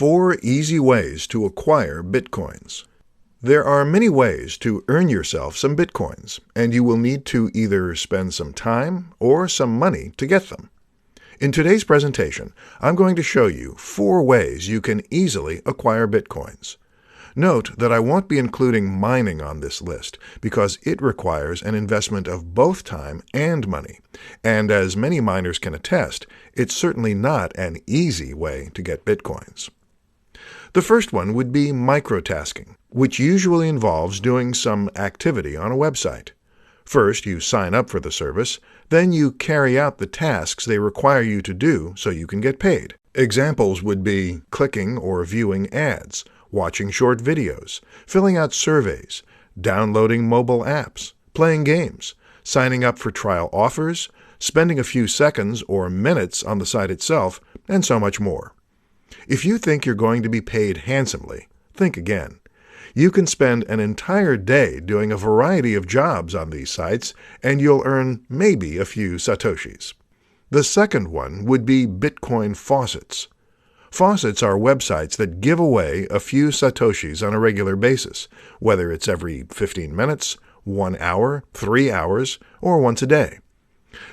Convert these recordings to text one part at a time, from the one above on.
4 easy ways to acquire Bitcoins. There are many ways to earn yourself some Bitcoins, and you will need to either spend some time or some money to get them. In today's presentation, I'm going to show you 4 ways you can easily acquire Bitcoins. Note that I won't be including mining on this list because it requires an investment of both time and money, and as many miners can attest, it's certainly not an easy way to get Bitcoins. The first one would be microtasking, which usually involves doing some activity on a website. First, you sign up for the service, then you carry out the tasks they require you to do so you can get paid. Examples would be clicking or viewing ads, watching short videos, filling out surveys, downloading mobile apps, playing games, signing up for trial offers, spending a few seconds or minutes on the site itself, and so much more. If you think you're going to be paid handsomely, think again. You can spend an entire day doing a variety of jobs on these sites, and you'll earn maybe a few satoshis. The second one would be Bitcoin faucets. Faucets are websites that give away a few satoshis on a regular basis, whether it's every 15 minutes, 1 hour, 3 hours, or once a day.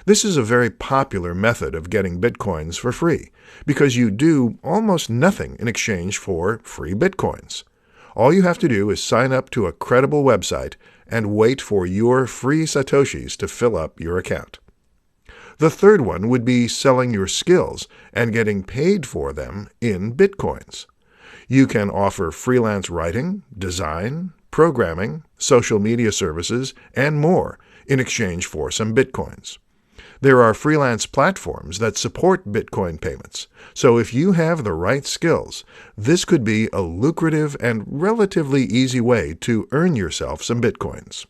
This is a very popular method of getting Bitcoins for free, because you do almost nothing in exchange for free Bitcoins. All you have to do is sign up to a credible website and wait for your free satoshis to fill up your account. The third one would be selling your skills and getting paid for them in Bitcoins. You can offer freelance writing, design, programming, social media services, and more in exchange for some Bitcoins. There are freelance platforms that support Bitcoin payments, so if you have the right skills, this could be a lucrative and relatively easy way to earn yourself some Bitcoins.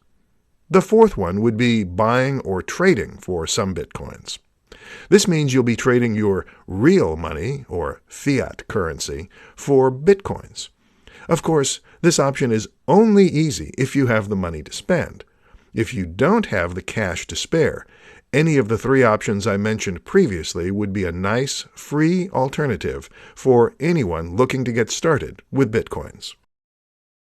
The fourth one would be buying or trading for some Bitcoins. This means you'll be trading your real money, or fiat currency, for Bitcoins. Of course, this option is only easy if you have the money to spend. If you don't have the cash to spare, any of the 3 options I mentioned previously would be a nice, free alternative for anyone looking to get started with Bitcoins.